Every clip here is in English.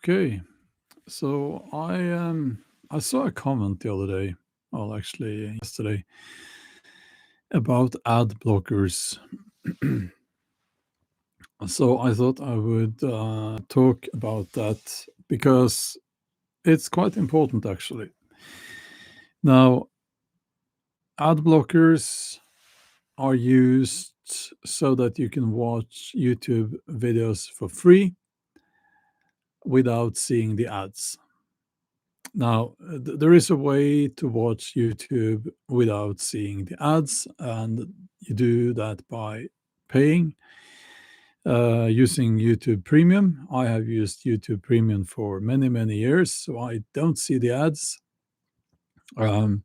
Okay, so I saw a comment the other day, well, actually yesterday, about ad blockers. So I thought I would talk about that because it's quite important, actually. Now, ad blockers are used so that you can watch YouTube videos for free without seeing the ads. Now, there is a way to watch YouTube without seeing the ads, and you do that by paying using YouTube Premium. I have used YouTube Premium for many, many years, so I don't see the ads. Um,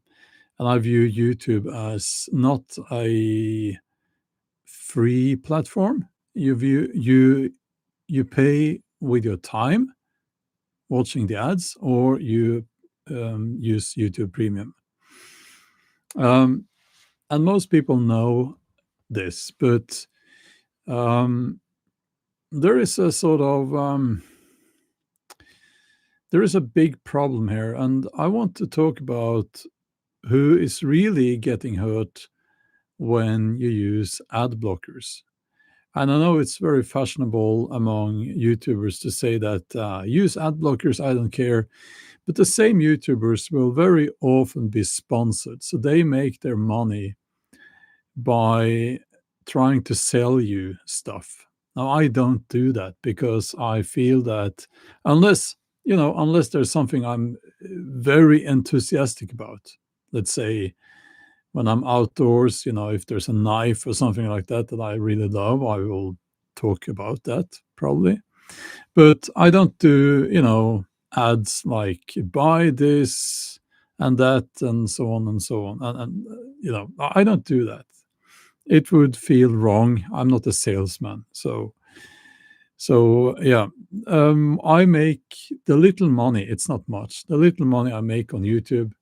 and I view YouTube as not a free platform. You pay with your time watching the ads, or you use YouTube Premium. Um, and most people know this, but there is a sort of there is a big problem here, and I want to talk about who is really getting hurt when you use ad blockers. And I know it's very fashionable among YouTubers to say that use ad blockers, I don't care. But the same YouTubers will very often be sponsored. So they make their money by trying to sell you stuff. Now, I don't do that because I feel that unless there's something I'm very enthusiastic about, let's say when I'm outdoors, if there's a knife or something like that that I really love, I will talk about that probably. But I don't do, ads like buy this and that and so on and so on. I don't do that. It would feel wrong. I'm not a salesman. So yeah, I make the little money. It's not much. The little money I make on YouTube,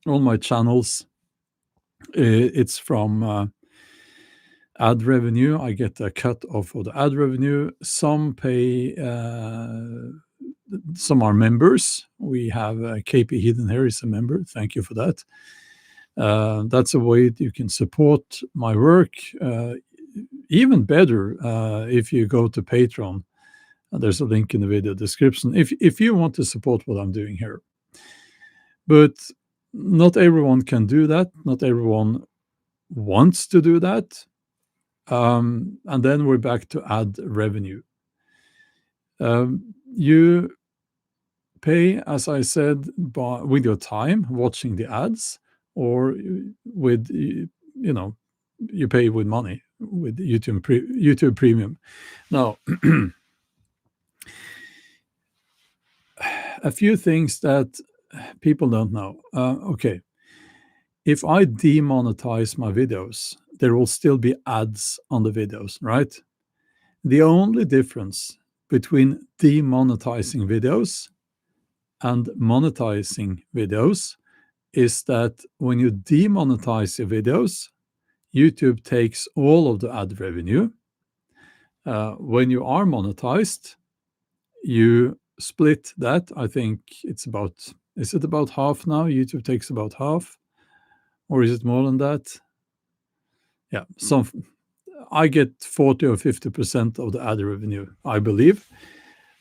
on my channels, it's from ad revenue. I get a cut off of the ad revenue. Some pay, some are members. We have KP Hidden here is a member. Thank you for that. That's a way that you can support my work. Even better if you go to Patreon. There's a link in the video description if you want to support what I'm doing here. But not everyone can do that. Not everyone wants to do that. And then we're back to ad revenue. You pay, as I said, with your time watching the ads, or with you pay with money with YouTube Premium. Now, a few things that people don't know. Okay, if I demonetize my videos, there will still be ads on the videos, right? The only difference between demonetizing videos and monetizing videos is that when you demonetize your videos, YouTube takes all of the ad revenue. When you are monetized, you split that. I think is it about half now? YouTube takes about half, or is it more than that? Yeah, I get 40 or 50% of the ad revenue, I believe,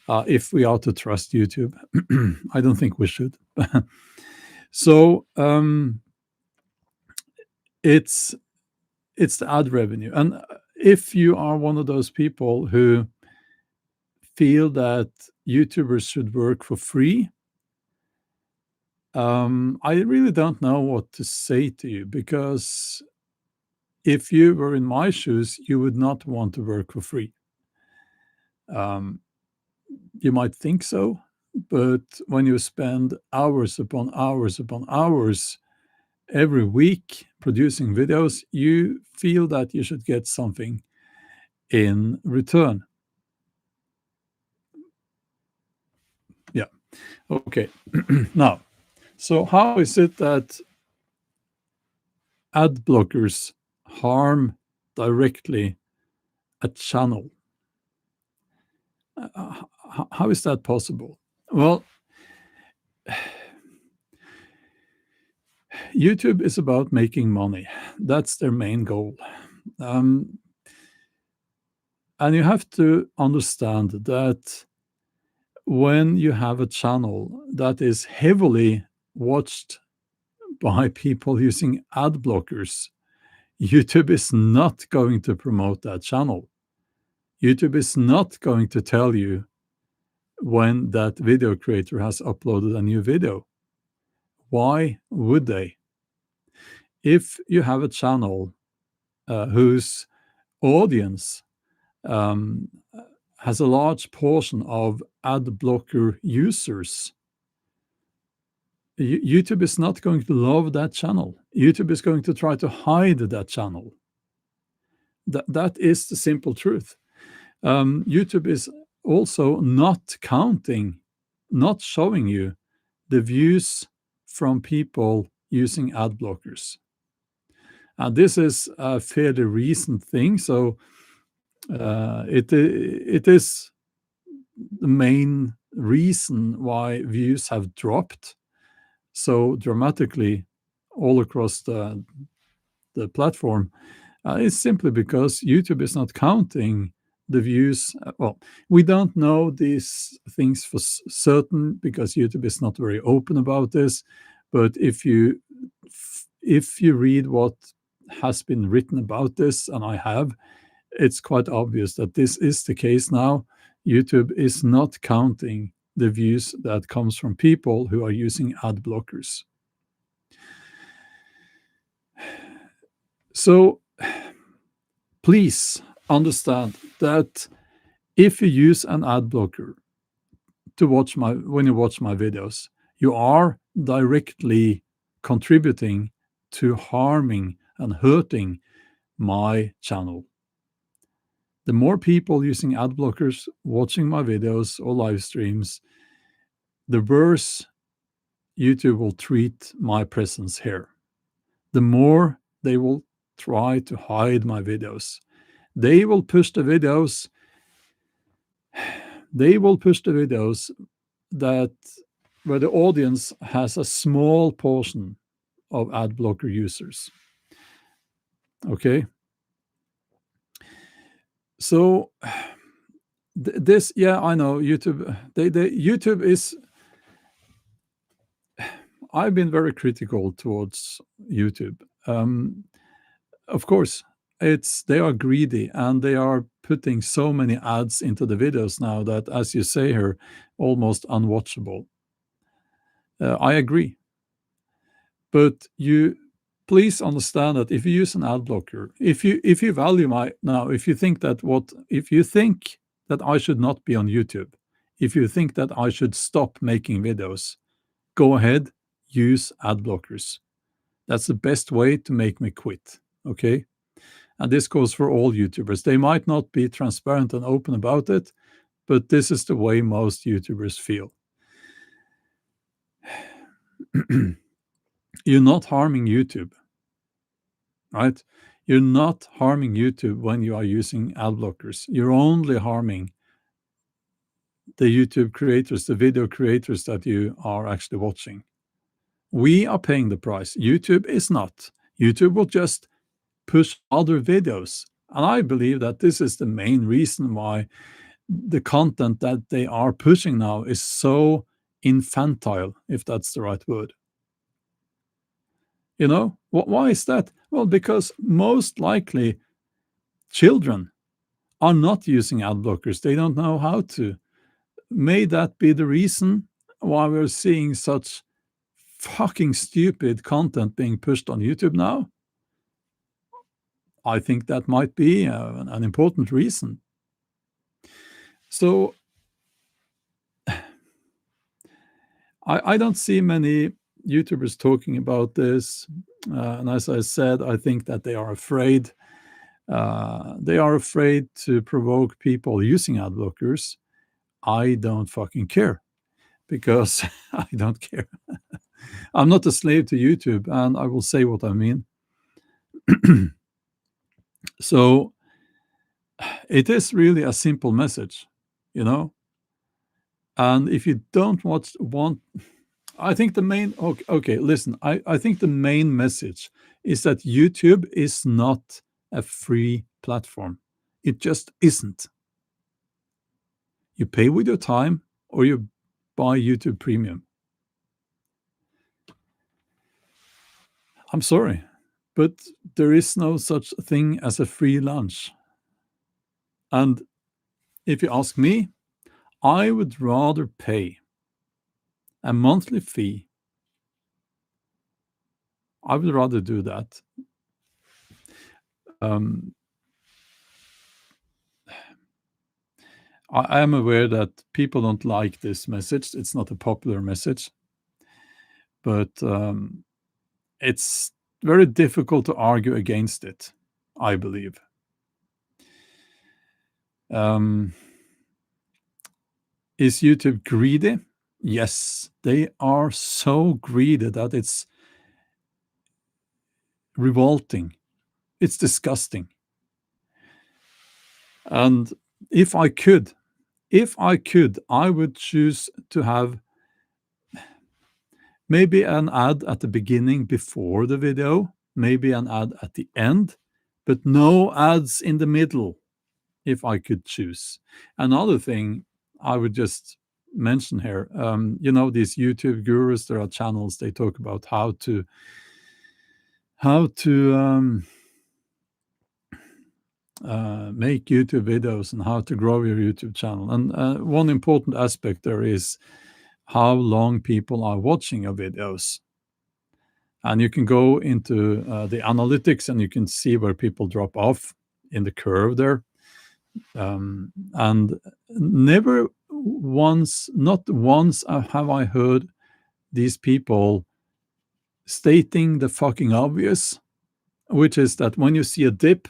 if we are to trust YouTube. I don't think we should. So it's the ad revenue. And if you are one of those people who feel that YouTubers should work for free, I really don't know what to say to you, because if you were in my shoes, you would not want to work for free. You might think so, but when you spend hours upon hours upon hours every week producing videos, you feel that you should get something in return. Yeah. Okay. Now, so how is it that ad blockers harm directly a channel? how is that possible? Well, YouTube is about making money. That's their main goal. Um, and you have to understand that when you have a channel that is heavily watched by people using ad blockers, YouTube is not going to promote that channel. YouTube is not going to tell you when that video creator has uploaded a new video. Why would they? If you have a channel whose audience um, has a large portion of ad blocker users, YouTube is not going to love that channel. YouTube is going to try to hide that channel. That is the simple truth. YouTube is also not counting, not showing you the views from people using ad blockers. And this is a fairly recent thing, so it is the main reason why views have dropped so dramatically all across the platform. It's simply because YouTube is not counting the views. Well, we don't know these things for certain because YouTube is not very open about this. But if you read what has been written about this, and I have, it's quite obvious that this is the case now. YouTube is not counting the views that comes from people who are using ad blockers. So please understand that if you use an ad blocker when you watch my videos, you are directly contributing to harming and hurting my channel. The more people using ad blockers watching my videos or live streams, the worse YouTube will treat my presence here. The more they will try to hide my videos. They will push the videos that where the audience has a small portion of ad blocker users. Okay? So this, yeah, I know YouTube. YouTube is. I've been very critical towards YouTube. Of course, they are greedy and they are putting so many ads into the videos now that, as you say here, almost unwatchable. I agree, but you please understand that if you use an ad blocker, if you value if you think that I should not be on YouTube, if you think that I should stop making videos, go ahead, use ad blockers. That's the best way to make me quit. Okay. And this goes for all YouTubers. They might not be transparent and open about it, but this is the way most YouTubers feel. You're not harming YouTube, right? You're not harming YouTube when you are using ad blockers. You're only harming the YouTube creators, the video creators that you are actually watching. We are paying the price. YouTube is not. YouTube will just push other videos. And I believe that this is the main reason why the content that they are pushing now is so infantile, if that's the right word. Why is that? Well, because most likely children are not using ad blockers. They don't know how to. May that be the reason why we're seeing such fucking stupid content being pushed on YouTube now? I think that might be an important reason. So I don't see many YouTubers talking about this. And as I said, I think that they are afraid. They are afraid to provoke people using ad blockers. I don't fucking care because I don't care. I'm not a slave to YouTube, and I will say what I mean. So it is really a simple message, you know. And if you don't want, I think the main, okay, listen, I think the main message is that YouTube is not a free platform. It just isn't. You pay with your time or you buy YouTube Premium. I'm sorry, but there is no such thing as a free lunch. And if you ask me, I would rather pay a monthly fee. I would rather do that. Um, I am aware that people don't like this message. It's not a popular message, but it's very difficult to argue against it, I believe. Um, is YouTube greedy? Yes, they are so greedy that it's revolting. It's disgusting. And if I could, I would choose to have maybe an ad at the beginning before the video, maybe an ad at the end, but no ads in the middle if I could choose. Another thing I would just mention here, these YouTube gurus, there are channels, they talk about how to make YouTube videos and how to grow your YouTube channel. And one important aspect there is how long people are watching your videos. And you can go into the analytics and you can see where people drop off in the curve there. And never once, not once have I heard these people stating the fucking obvious, which is that when you see a dip,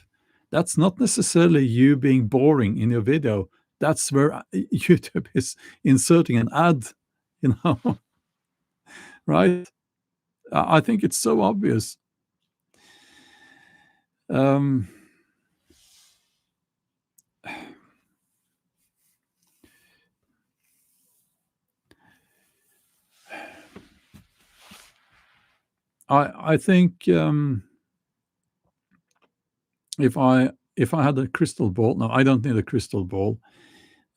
that's not necessarily you being boring in your video. That's where YouTube is inserting an ad, you know, right? I think it's so obvious. Um, I think if I had a crystal ball, no, I don't need a crystal ball.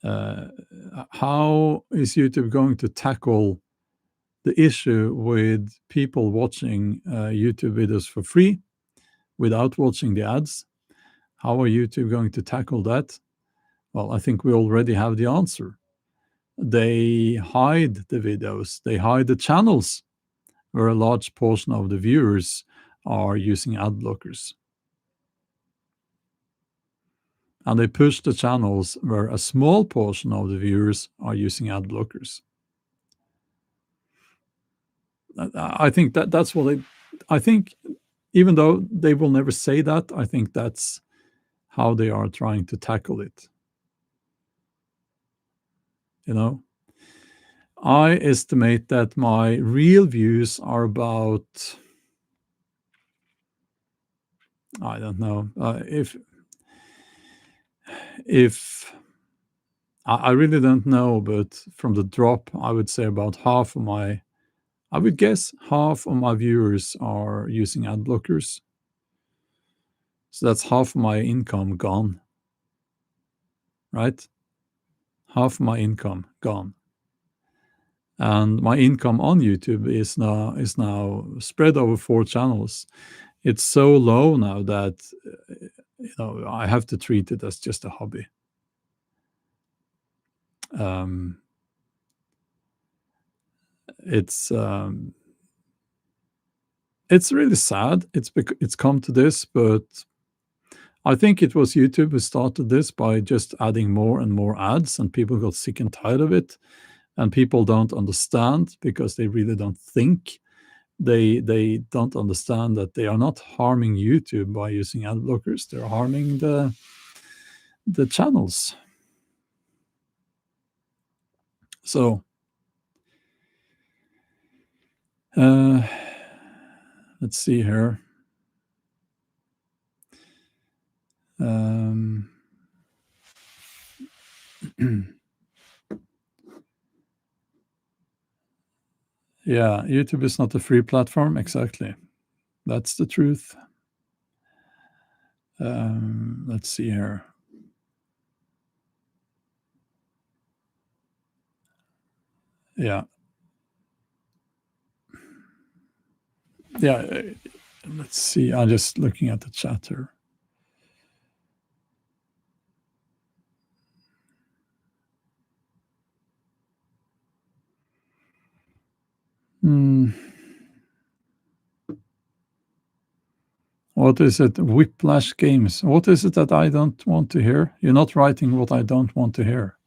How is YouTube going to tackle the issue with people watching YouTube videos for free without watching the ads? How are YouTube going to tackle that? Well, I think we already have the answer. They hide the videos, they hide the channels where a large portion of the viewers are using ad blockers. And they push the channels where a small portion of the viewers are using ad blockers. I think that's what I think, even though they will never say that, I think that's how they are trying to tackle it. You know, I estimate that my real views are about, I don't know, if I really don't know, but from the drop, I would say about I would guess half of my viewers are using ad blockers. So that's half my income gone, right? Half my income gone. And my income on YouTube is now spread over 4 channels. It's so low now that I have to treat it as just a hobby. Um, it's really sad. It's come to this, but I think it was YouTube who started this by just adding more and more ads, and people got sick and tired of it. And people don't understand because they really don't think. They don't understand that they are not harming YouTube by using ad blockers. They're harming the channels. So let's see here. Yeah, YouTube is not a free platform. Exactly. That's the truth. Let's see here. Yeah. Yeah. Let's see. I'm just looking at the chat here. Hmm. What is it? Whiplash Games. What is it that I don't want to hear? You're not writing what I don't want to hear.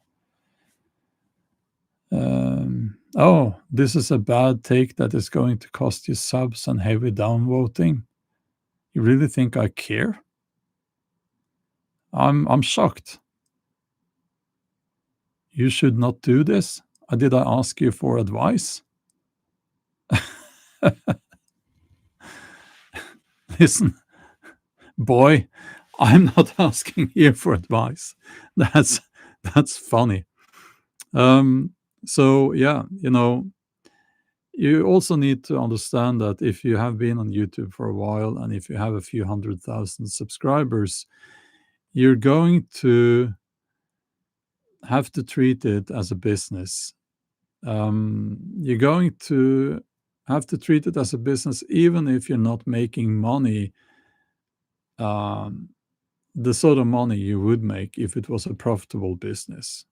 Oh, this is a bad take that is going to cost you subs and heavy downvoting. You really think I care? I'm shocked. You should not do this. Did I ask you for advice? Listen, boy, I'm not asking you for advice. That's that's funny. So yeah, you also need to understand that if you have been on YouTube for a while and if you have a few 100,000 subscribers, you're going to have to treat it as a business. You're going to have to treat it as a business, even if you're not making money, um, the sort of money you would make if it was a profitable business.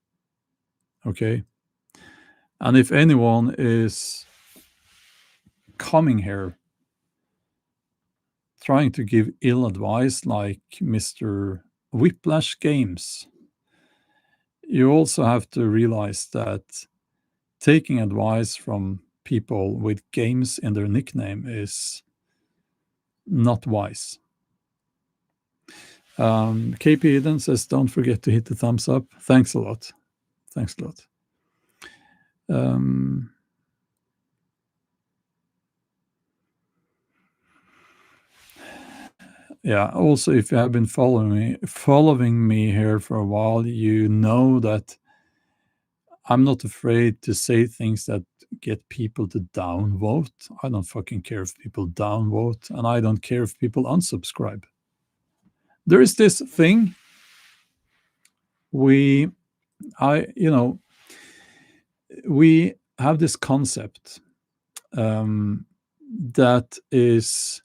Okay. And if anyone is coming here trying to give ill advice like Mr. Whiplash Games, you also have to realize that taking advice from people with games in their nickname is not wise. KP Eden says, don't forget to hit the thumbs up. Thanks a lot. Thanks a lot. Yeah, also, if you have been following me here for a while, you know that I'm not afraid to say things that get people to downvote. I don't fucking care if people downvote, and I don't care if people unsubscribe. There is this thing we have this concept that is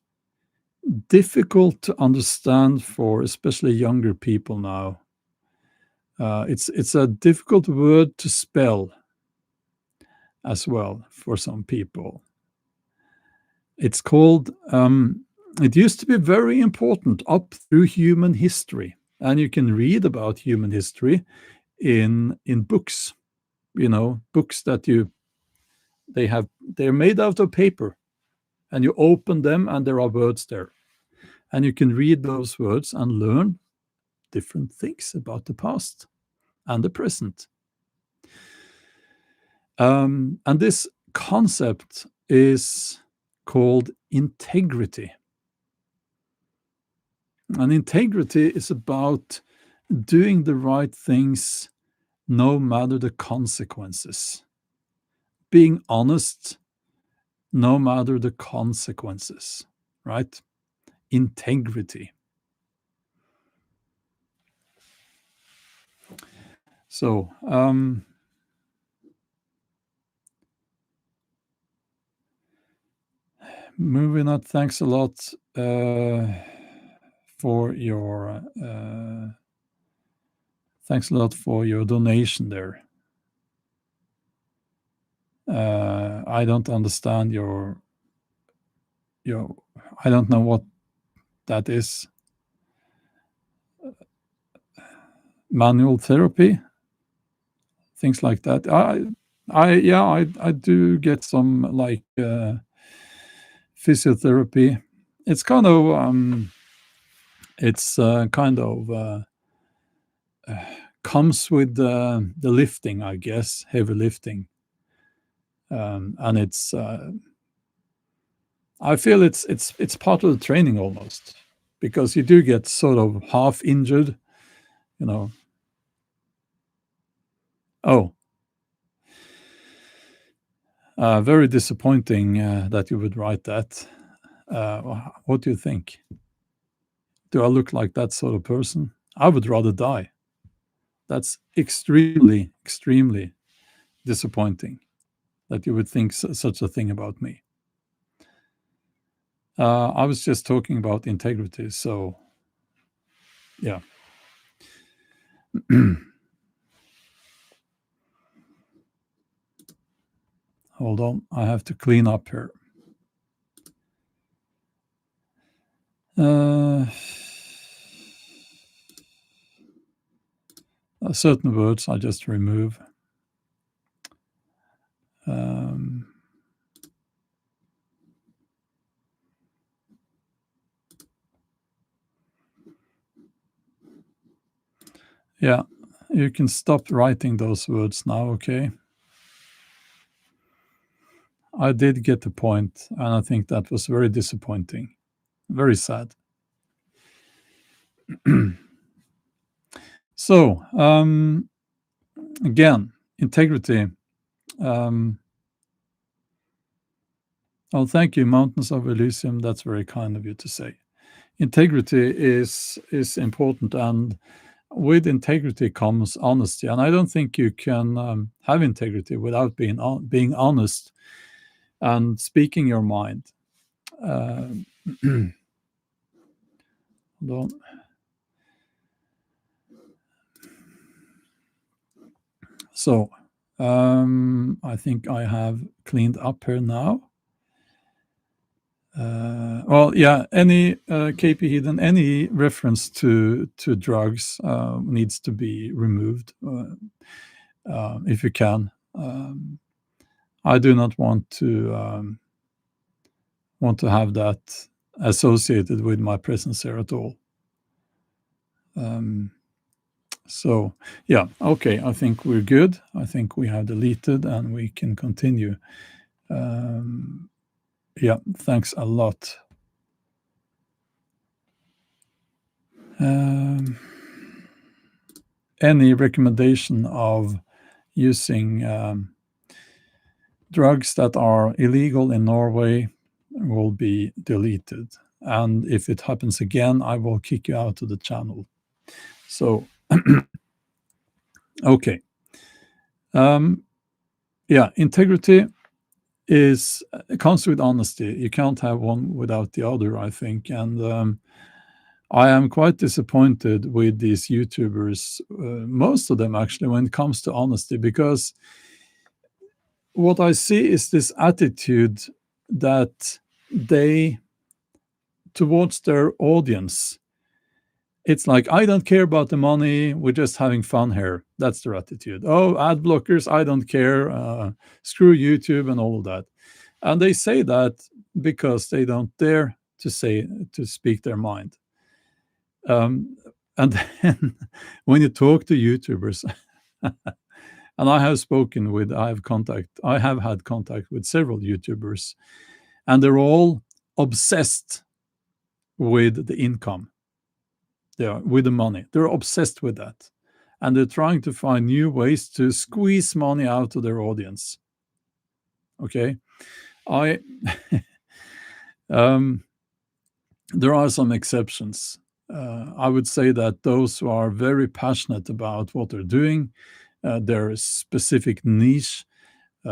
difficult to understand for especially younger people now. It's a difficult word to spell as well for some people. It's called, it used to be very important up through human history. And you can read about human history in books, books that they're made out of paper. And you open them and there are words there. And you can read those words and learn different things about the past and the present. And this concept is called integrity. And integrity is about doing the right things no matter the consequences. Being honest no matter the consequences, right? Integrity. So, moving on, thanks a lot for your donation there. I don't understand your I don't know what that is. Manual therapy, things like that. I do get some like physiotherapy. It's kind of comes with the lifting, I guess, heavy lifting, and it's I feel it's part of the training almost, because you do get sort of half injured, you know. Oh, Very disappointing that you would write that. What do you think? Do I look like that sort of person? I would rather die. That's extremely, extremely disappointing that you would think such a thing about me. I was just talking about integrity, so yeah. Hold on, I have to clean up here. Certain words I just remove. Yeah, you can stop writing those words now, okay? I did get the point, and I think that was very disappointing. Very sad. So, again, integrity. Oh, thank you, Mountains of Elysium. That's very kind of you to say. Integrity is important, and with integrity comes honesty. And I don't think you can have integrity without being honest and speaking your mind. Hold on. So, I think I have cleaned up here now. Well, yeah, any KP hidden, any reference to drugs needs to be removed if you can. I do not want to have that associated with my presence here at all. So, yeah, okay, I think we're good. I think we have deleted and we can continue. Yeah, thanks a lot. Any recommendation of using drugs that are illegal in Norway will be deleted. And if it happens again, I will kick you out of the channel. So, okay. Yeah, integrity comes with honesty. You can't have one without the other, I think. And I am quite disappointed with these YouTubers, most of them actually, when it comes to honesty, because what I see is this attitude that they, towards their audience, it's like, I don't care about the money, we're just having fun here. That's their attitude. Oh, ad blockers, I don't care, screw YouTube and all of that. And they say that because they don't dare to speak their mind. And then when you talk to YouTubers, and I have had contact with several YouTubers, and they're all obsessed with the income. With the money. They're obsessed with that. And they're trying to find new ways to squeeze money out of their audience. Okay? There are some exceptions. I would say that those who are very passionate about what they're doing, their specific niche, they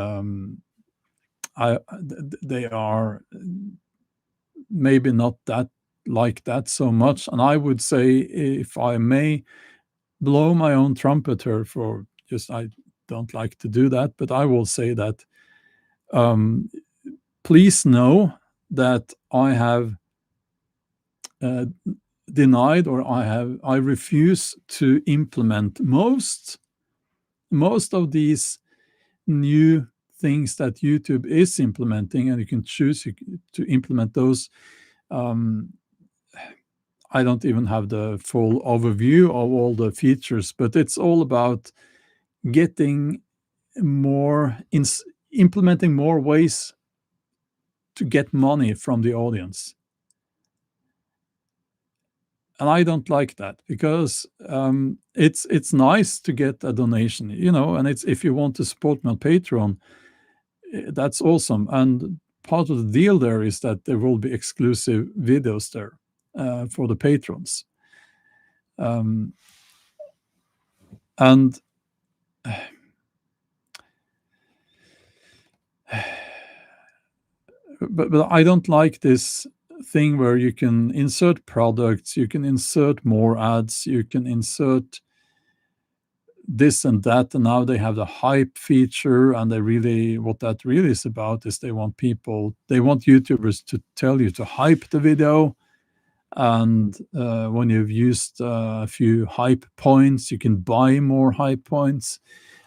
are maybe not that like that so much. And I would say, if I may blow my own trumpet here, I don't like to do that, but I will say that please know that I have denied, or I refuse to implement most of these new things that YouTube is implementing, and you can choose to implement those. I don't even have the full overview of all the features, but it's all about getting implementing more ways to get money from the audience. And I don't like that, because it's nice to get a donation, and it's, if you want to support me on Patreon, that's awesome. And part of the deal there is that there will be exclusive videos there for the patrons. Um, and but I don't like this thing where you can insert products, you can insert more ads, you can insert this and that, and now they have the hype feature, and what that really is about is they want YouTubers to tell you to hype the video, and when you've used a few hype points, you can buy more hype points.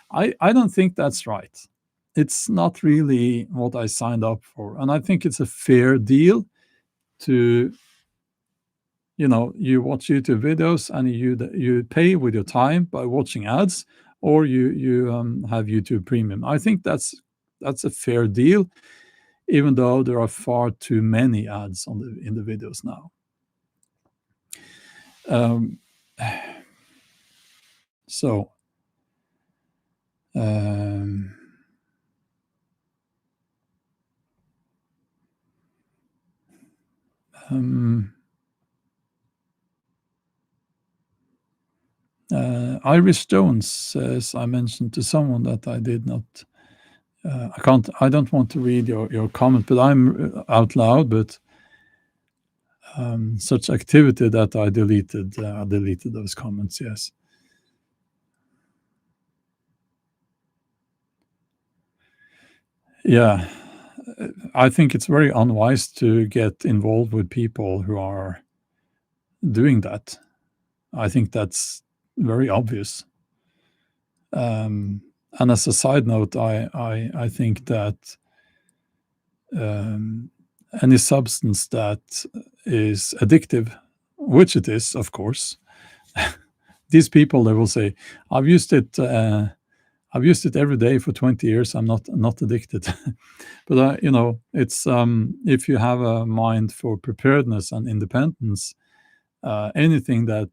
I don't think that's right. It's not really what I signed up for, and I think it's a fair deal to, you watch YouTube videos and you pay with your time by watching ads, or you have YouTube Premium. I think that's a fair deal, even though there are far too many ads in the videos now. Um, so um, um, Irish Jones says, I mentioned to someone that I did not. I don't want to read your comment, but I'm out loud. But such activity that I deleted those comments. Yes. Yeah, I think it's very unwise to get involved with people who are doing that. I think that's very obvious. And as a side note, I think that any substance that is addictive, which it is, of course, these people, they will say, "I've used it. I've used it every day for 20 years. I'm not addicted." But it's if you have a mind for preparedness and independence, anything that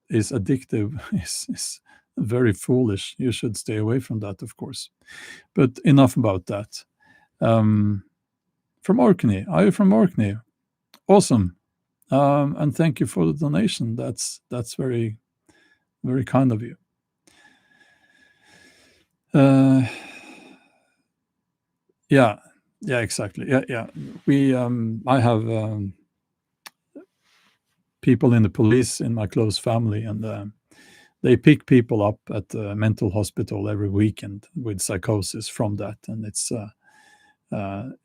is addictive is very foolish. You should stay away from that, of course. But enough about that. From Orkney, are you from Orkney? Awesome, and thank you for the donation. That's very, very kind of you. Yeah, exactly. Yeah. I have people in the police in my close family, and they pick people up at the mental hospital every weekend with psychosis from that, and it's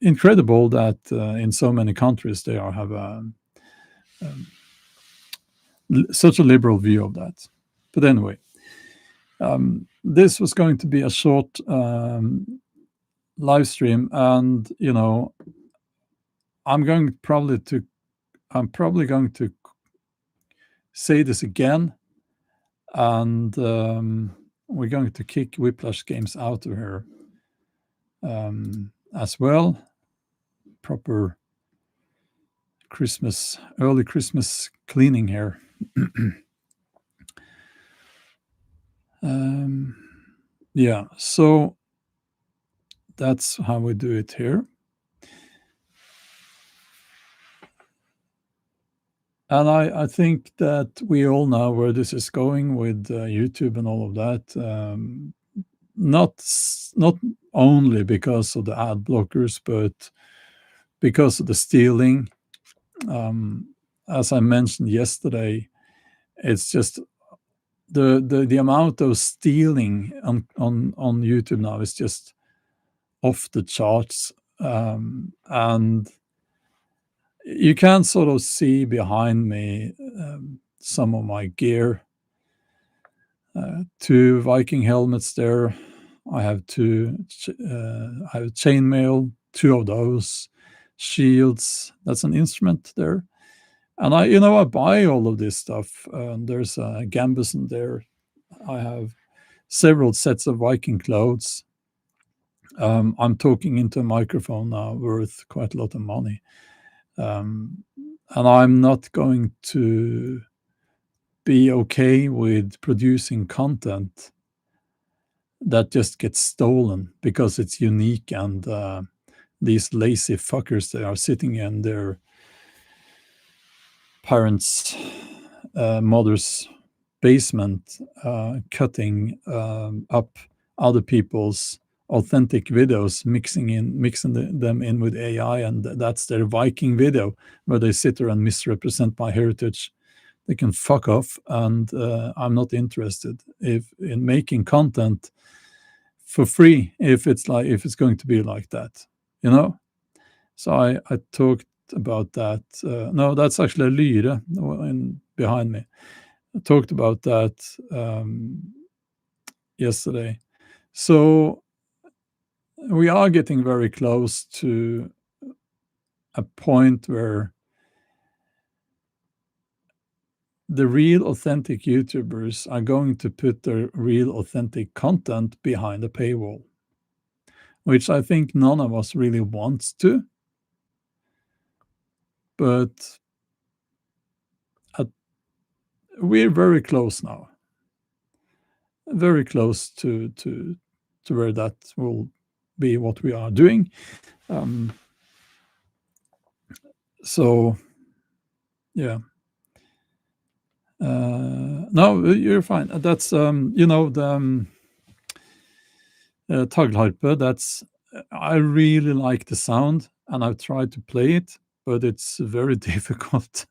incredible that in so many countries they have such a liberal view of that. But anyway, this was going to be a short live stream, and I'm probably going to say this again, and we're going to kick Whiplash Games out of here as well. Proper early Christmas cleaning here. Yeah, so that's how we do it here. And I think that we all know where this is going with YouTube and all of that. Not only because of the ad blockers, but because of the stealing. As I mentioned yesterday, it's just the amount of stealing on YouTube now is just off the charts, and you can sort of see behind me some of my gear. 2 Viking helmets there. I have I have chainmail, 2 of those shields. That's an instrument there. And I buy all of this stuff. There's a gambeson there. I have several sets of Viking clothes. I'm talking into a microphone now worth quite a lot of money. And I'm not going to be okay with producing content that just gets stolen because it's unique, and these lazy fuckers, they are sitting in their parents' mother's basement, cutting up other people's authentic videos, mixing them in with AI, and that's their Viking video where they sit there and misrepresent my heritage. They can fuck off, and I'm not interested in making content for free if it's going to be like that, you know. So I talked about that. No, that's actually Lyre behind me. I talked about that yesterday. So we are getting very close to a point where the real authentic YouTubers are going to put their real authentic content behind a paywall, which I think none of us really wants to. But we're very close now, very close to where that will be what we are doing. So, yeah. No, you're fine. That's the Taglharpe. I really like the sound, and I've tried to play it, but it's very difficult.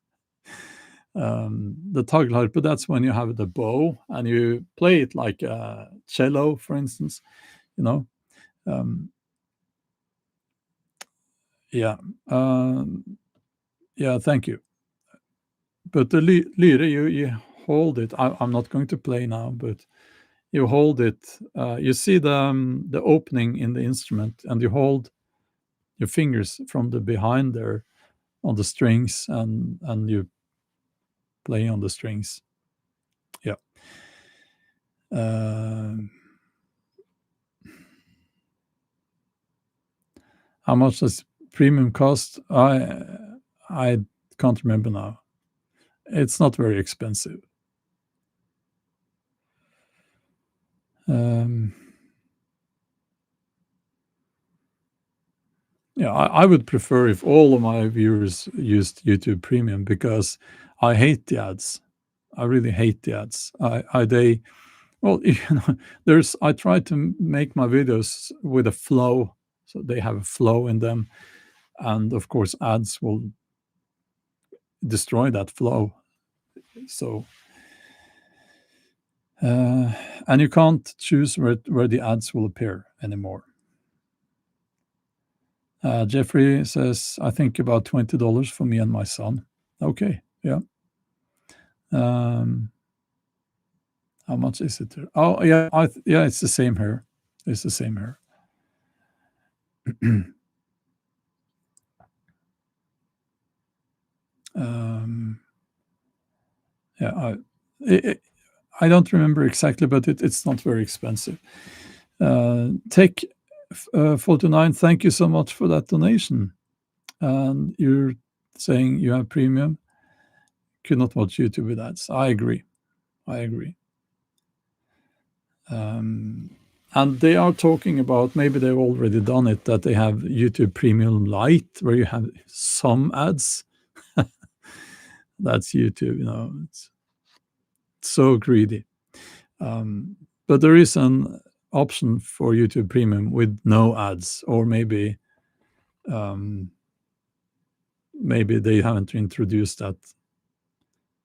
The Taglharpe, that's when you have the bow and you play it like a cello, for instance. You know, yeah, yeah. Thank you. But the lyre, you hold it. I'm not going to play now, but you hold it. You see the opening in the instrument, and you hold your fingers from the behind there on the strings, and you play on the strings. Yeah. How much does premium cost? I can't remember now. It's not very expensive. Yeah, I would prefer if all of my viewers used YouTube Premium, because I hate the ads. I really hate the ads. Well, I try to make my videos with a flow, so they have a flow in them, and of course, ads will destroy that flow. So, and you can't choose where the ads will appear anymore. Jeffrey says, I think about $20 for me and my son. Okay, yeah. How much is it? Oh, yeah, yeah, it's the same here. It's the same here. Yeah, I don't remember exactly, but it's not very expensive. Tech 49, thank you so much for that donation. And you're saying you have premium, could not watch YouTube with ads. I agree. And they are talking about, maybe they've already done it, that they have YouTube Premium Lite, where you have some ads. That's YouTube, it's so greedy. But there is an option for YouTube Premium with no ads, or maybe they haven't introduced that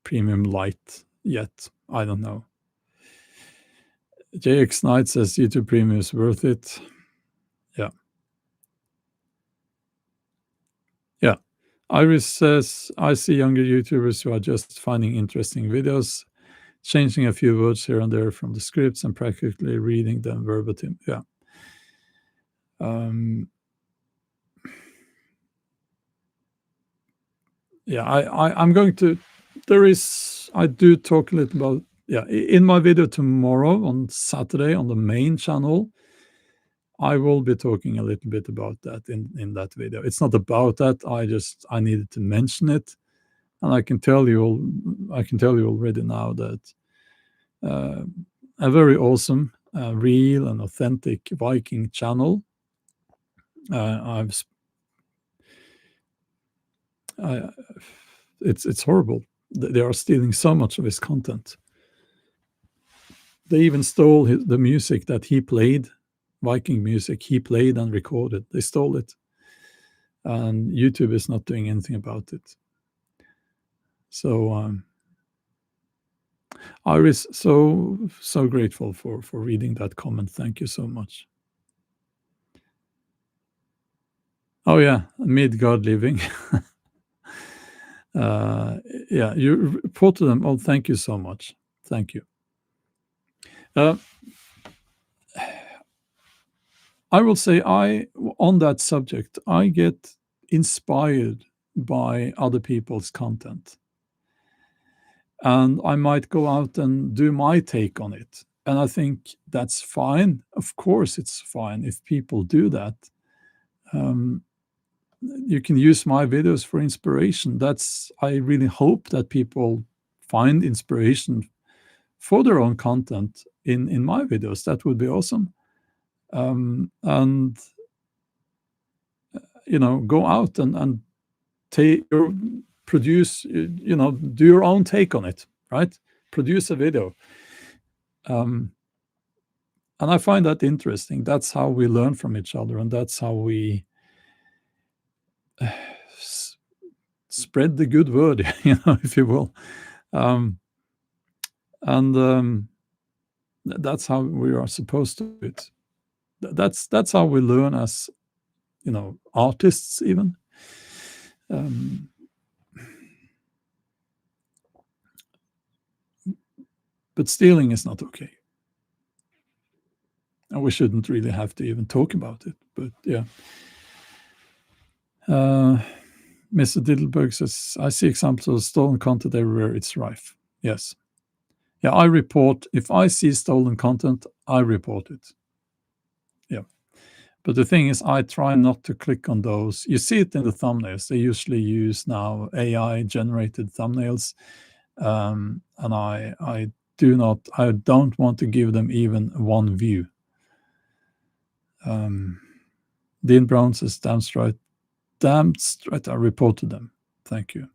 Premium Lite yet. I don't know. JX Knight says YouTube Premium is worth it. Yeah. Yeah. Iris says, I see younger YouTubers who are just finding interesting videos, changing a few words here and there from the scripts and practically reading them verbatim. Yeah. Yeah, I'm going to, I do talk a little about, yeah, in my video tomorrow on Saturday on the main channel, I will be talking a little bit about that in that video. It's not about that. I needed to mention it, and I can tell you already now that a very awesome a real and authentic Viking channel. I've I, it's horrible. They are stealing so much of his content. They even stole the music that he played, Viking music he played and recorded. They stole it, and YouTube is not doing anything about it. So I was so grateful for reading that comment. Thank you so much. Oh yeah, Midgard living. Yeah, you reported them. Oh, thank you so much. Thank you. I will say, on that subject, I get inspired by other people's content, and I might go out and do my take on it. And I think that's fine. Of course, it's fine if people do that. You can use my videos for inspiration. I really hope that people find inspiration for their own content in my videos. That would be awesome. And go out and take your produce, do your own take on it, right? Produce a video. And I find that interesting. That's how we learn from each other, and that's how we spread the good word, if you will. And that's how we are supposed to do it. That's how we learn as artists even. But stealing is not okay, and we shouldn't really have to even talk about it. But yeah. Mr. Diddleberg says, I see examples of stolen content everywhere. It's rife. Yes. Yeah, I report. If I see stolen content, I report it. Yeah. But the thing is, I try not to click on those. You see it in the thumbnails. They usually use now AI-generated thumbnails. And I don't want to give them even one view. Dean Brown says, damn straight, I reported them. Thank you.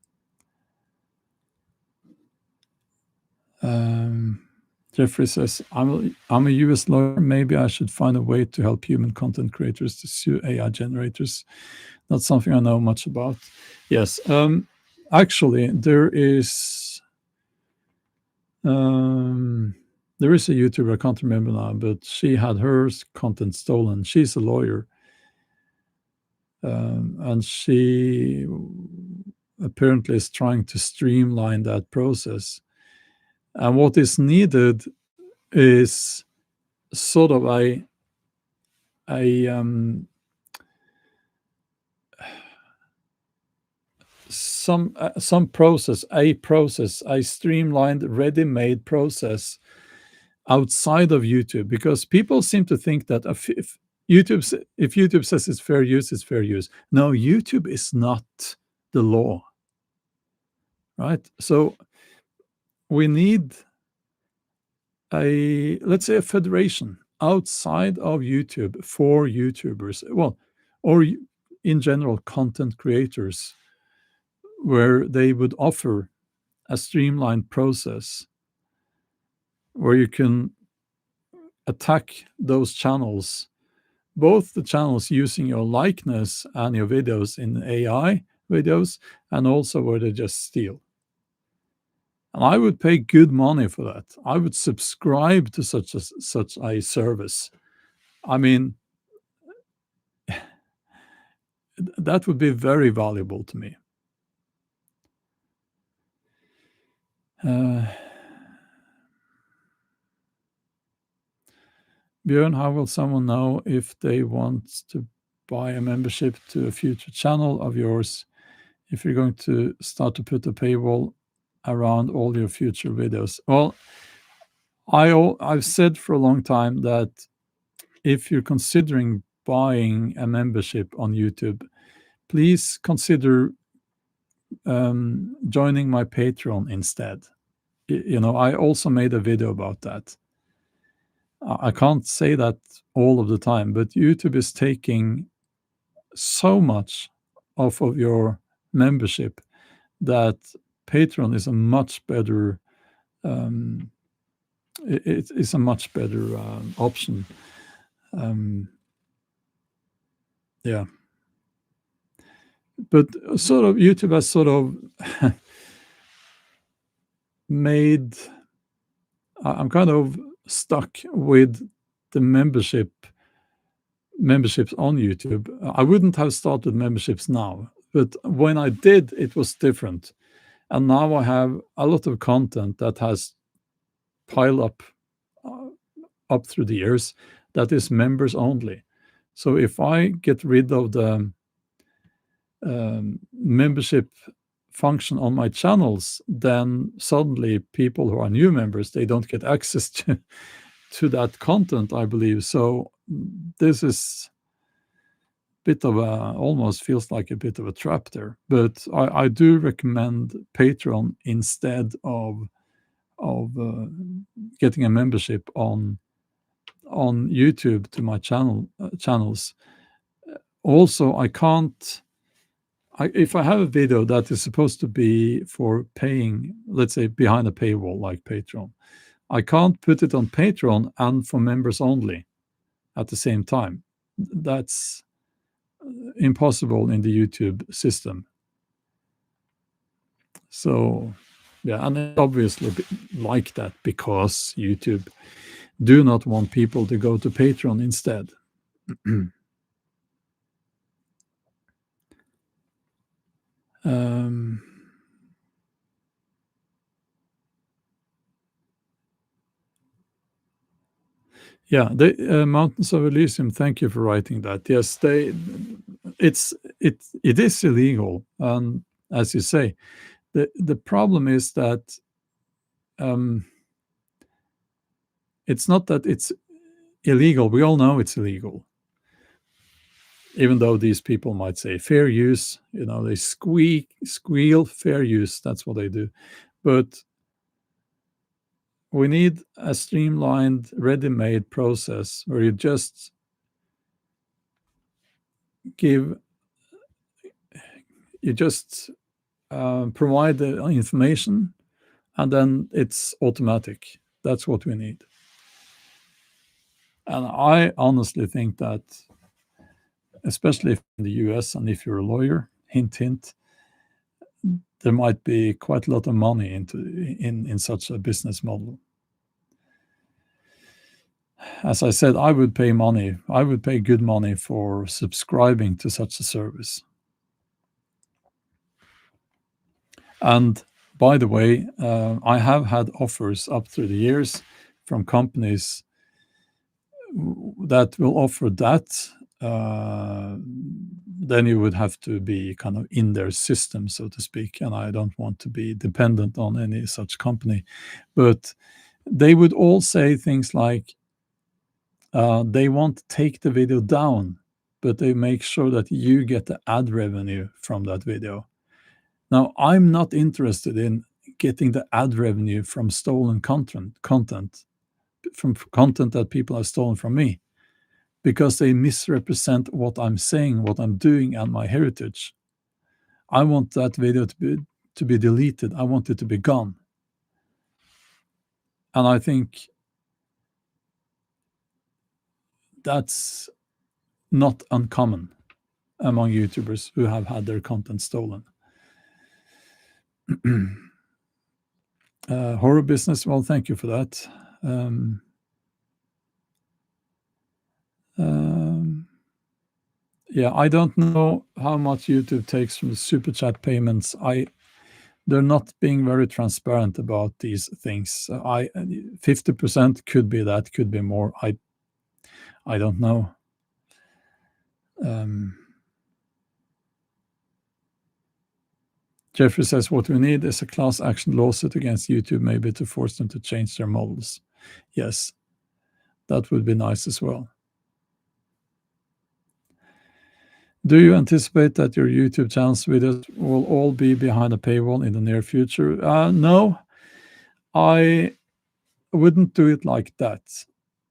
Jeffrey says, I'm a US lawyer. Maybe I should find a way to help human content creators to sue AI generators. Not something I know much about. Yes. Actually, there is a YouTuber, I can't remember now, but she had her content stolen. She's a lawyer. And she apparently is trying to streamline that process. And what is needed is sort of a process, a streamlined, ready-made process outside of YouTube, because people seem to think that if YouTube says it's fair use, it's fair use. No, YouTube is not the law, right? So we need let's say a federation outside of YouTube for YouTubers, or in general content creators, where they would offer a streamlined process where you can attack those channels, both the channels using your likeness and your videos in AI videos, and also where they just steal. And I would pay good money for that. I would subscribe to such a service. I mean, that would be very valuable to me. Bjorn, how will someone know if they want to buy a membership to a future channel of yours if you're going to start to put a paywall around all your future videos? Well, I've said for a long time that if you're considering buying a membership on YouTube, please consider joining my Patreon instead. I also made a video about that. I can't say that all of the time, but YouTube is taking so much off of your membership that Patreon is a much better um, it's a much better option. Um, yeah, but sort of YouTube has sort of made I'm kind of stuck with the memberships on YouTube. I wouldn't have started memberships now, but when I did, it was different. And now I have a lot of content that has piled uh, up through the years that is members only. So if I get rid of the membership function on my channels, then suddenly people who are new members, they don't get access to that content, I believe. So this is bit of a almost feels like a bit of a trap there. But I do recommend Patreon instead of getting a membership on YouTube to my channels. Also, I can't. If I have a video that is supposed to be for paying, let's say behind a paywall like Patreon, I can't put it on Patreon and for members only at the same time. That's impossible in the YouTube system. So, yeah, and it's obviously like that because YouTube do not want people to go to Patreon instead. um, yeah, the Mountains of Elysium. Thank you for writing that. Yes, it is illegal, and as you say, the problem is that um, it's not that it's illegal. We all know it's illegal, even though these people might say fair use. They squeal fair use. That's what they do. But we need a streamlined, ready-made process where you just give, you just provide the information, and then it's automatic. That's what we need. And I honestly think that, especially if in the US and if you're a lawyer, hint, hint, there might be quite a lot of money in such a business model. As I said, I would pay money. I would pay good money for subscribing to such a service. And by the way, I have had offers up through the years from companies that will offer that. Then you would have to be kind of in their system, so to speak. And I don't want to be dependent on any such company. But they would all say things like, they won't take the video down, but they make sure that you get the ad revenue from that video. Now, I'm not interested in getting the ad revenue from stolen content, from content that people have stolen from me, because they misrepresent what I'm saying, what I'm doing, and my heritage. I want that video to be deleted. I want it to be gone. And I think that's not uncommon among YouTubers who have had their content stolen. Horror business, well, thank you for that. Yeah, I don't know how much YouTube takes from the super chat payments. They're not being very transparent about these things. 50% could be that, could be more. I don't know. Jeffrey says what we need is a class action lawsuit against YouTube, maybe to force them to change their models. Yes, that would be nice as well. Do you anticipate that your YouTube channel's videos will all be behind a paywall in the near future? No, I wouldn't do it like that.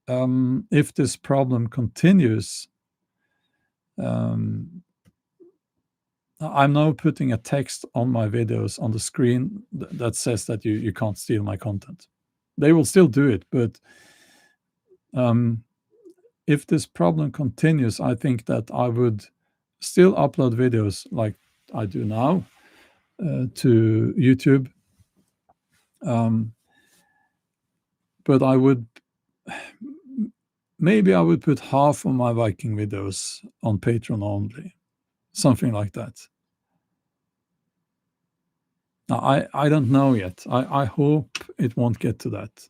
If this problem continues, um, I'm now putting a text on my videos on the screen that says that you can't steal my content. They will still do it, but if this problem continues, I think that I would still upload videos like I do now to YouTube. But maybe I would put half of my Viking videos on Patreon only, something like that. Now, I don't know yet. I hope it won't get to that.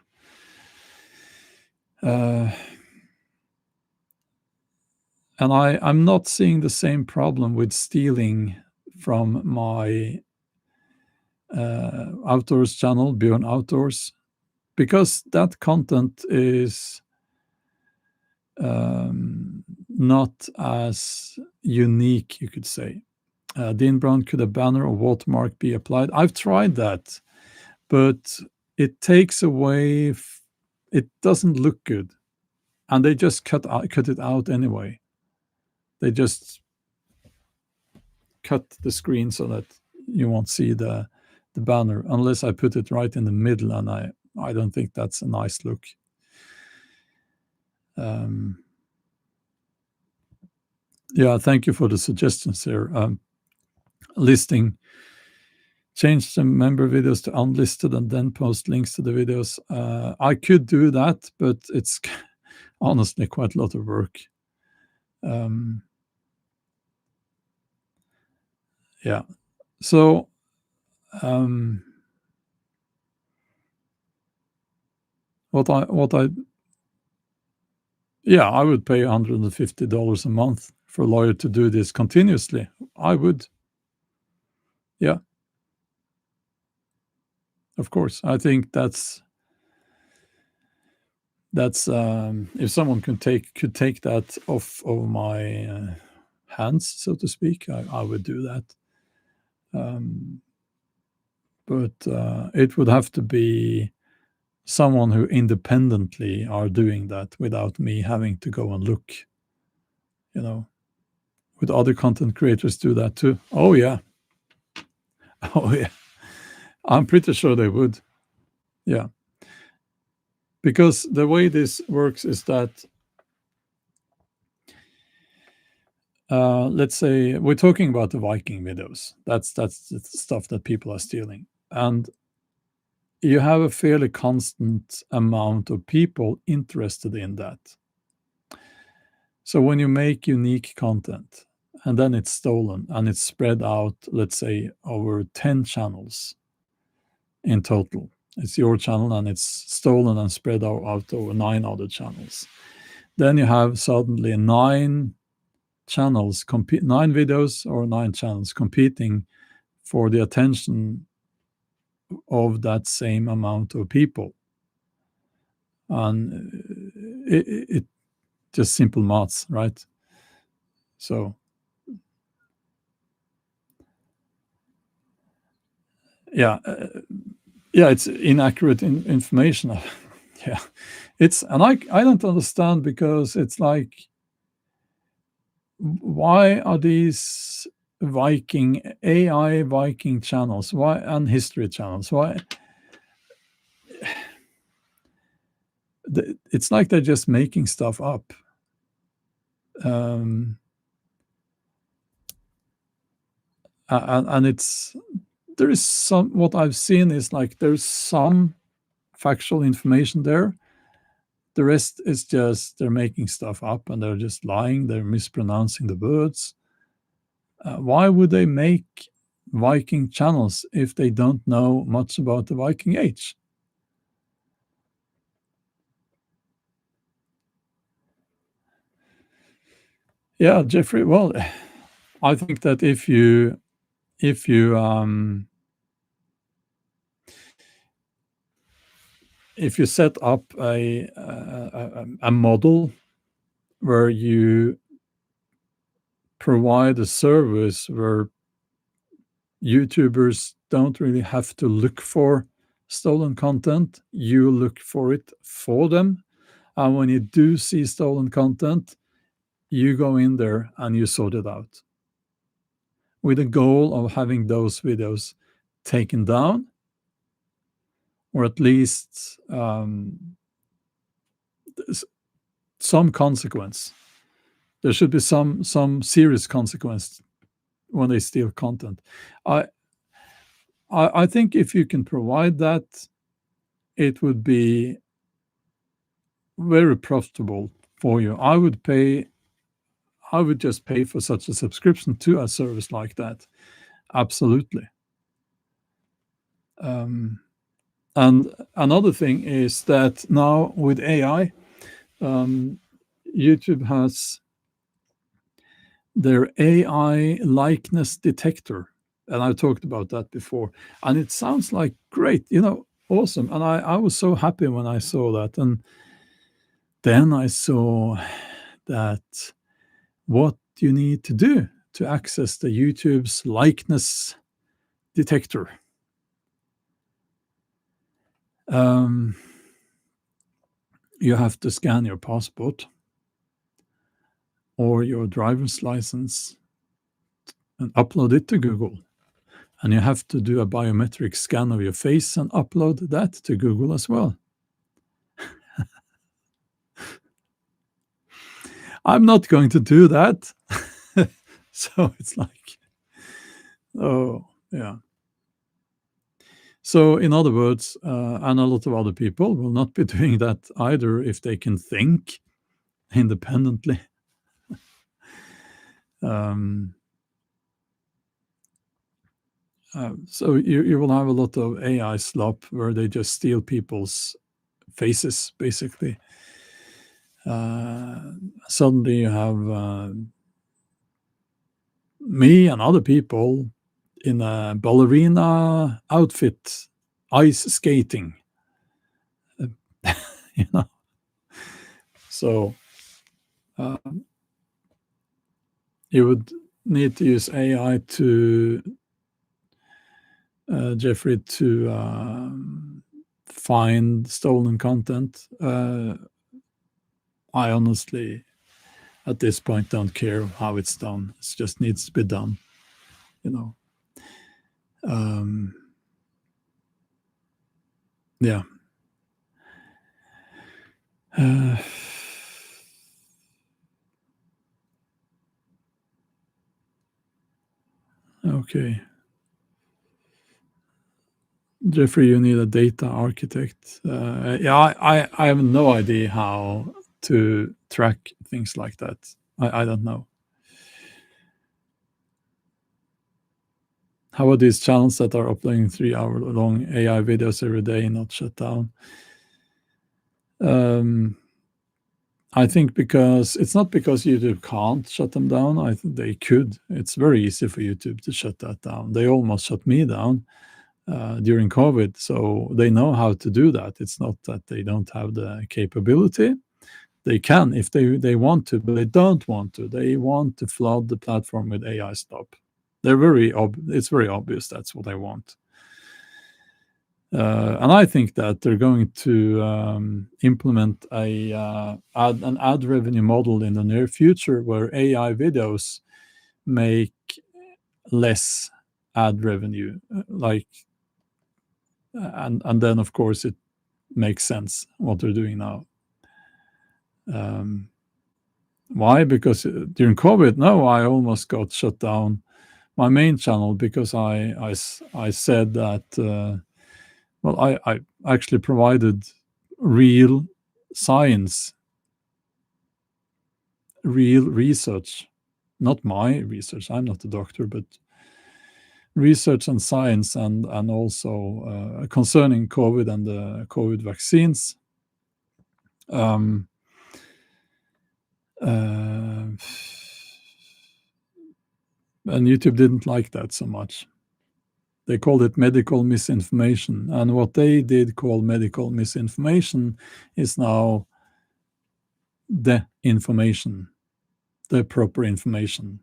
And I'm not seeing the same problem with stealing from my outdoors channel, Bjorn Outdoors, because that content is not as unique, you could say. Dean Brown, could a banner or watermark be applied? I've tried that, but it takes away, it doesn't look good. And they just cut it out anyway. They just cut the screen so that you won't see the banner, unless I put it right in the middle, and I don't think that's a nice look. Yeah, thank you for the suggestions here. Listing, change the member videos to unlisted and then post links to the videos. I could do that, but it's honestly quite a lot of work. Yeah. So yeah, I would pay $150 a month for a lawyer to do this continuously. I would. Yeah. Of course. I think that's if someone could take that off of my hands, so to speak, I would do that. But it would have to be someone who independently are doing that without me having to go and look. Would other content creators do that too? Oh yeah. Oh yeah. I'm pretty sure they would. Yeah. Because the way this works is that let's say we're talking about the Viking videos. That's the stuff that people are stealing. And you have a fairly constant amount of people interested in that. So when you make unique content and then it's stolen and it's spread out, let's say, over 10 channels in total, it's your channel and it's stolen and spread out over 9 other channels. Then you have suddenly 9 channels, 9 videos or 9 channels competing for the attention of that same amount of people. And it just simple maths, right? So yeah, it's inaccurate information. Yeah, and I don't understand, because it's like, why are these AI Viking channels, why, and history channels, why? It's like they're just making stuff up. And there is some, what I've seen is like there's some factual information there. The rest is just they're making stuff up and they're just lying, they're mispronouncing the words. Why would they make Viking channels if they don't know much about the Viking Age? Yeah, Jeffrey, well, I think that if you set up a model where you provide a service where YouTubers don't really have to look for stolen content, you look for it for them, And when you do see stolen content, you go in there and you sort it out with the goal of having those videos taken down, or at least some consequence. There should be some serious consequence when they steal content. I think if you can provide that, it would be very profitable for you. I would just pay for such a subscription to a service like that. Absolutely. And another thing is that now with AI, YouTube has their AI likeness detector. And I've talked about that before. And it sounds like great, awesome. And I was so happy when I saw that. And then I saw that what you need to do to access the YouTube's likeness detector. You have to scan your passport or your driver's license and upload it to Google. And you have to do a biometric scan of your face and upload that to Google as well. I'm not going to do that. So it's like, oh, yeah. So in other words, and a lot of other people will not be doing that either if they can think independently. So you will have a lot of AI slop where they just steal people's faces, basically. Suddenly you have me and other people in a ballerina outfit, ice skating. So you would need to use AI to Jeffrey, to find stolen content. I honestly, at this point, don't care how it's done. It just needs to be done, Yeah. Okay. Jeffrey, you need a data architect. Yeah, I have no idea how to track things like that. I don't know. How are these channels that are uploading 3-hour-long AI videos every day not shut down? I think because it's not because YouTube can't shut them down. I think they could. It's very easy for YouTube to shut that down. They almost shut me down during COVID, so they know how to do that. It's not that they don't have the capability. They can if they want to, but they don't want to. They want to flood the platform with AI stuff. It's very obvious that's what they want. And I think that they're going to implement an ad revenue model in the near future where AI videos make less ad revenue, and then of course it makes sense what they're doing now. Why? Because during COVID, no, I almost got shut down my main channel because I said that. Well, I actually provided real science, real research, not my research. I'm not a doctor, but research and science, and also concerning COVID and the COVID vaccines. And YouTube didn't like that so much. They called it medical misinformation. And what they did call medical misinformation is now the information, the proper information,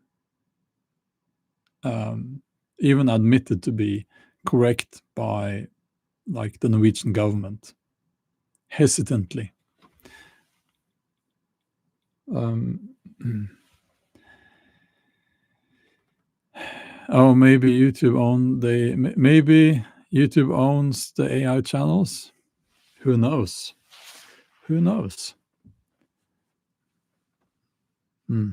even admitted to be correct by the Norwegian government, hesitantly. Um, oh, maybe maybe YouTube owns the AI channels. Who knows? Who knows? Hmm.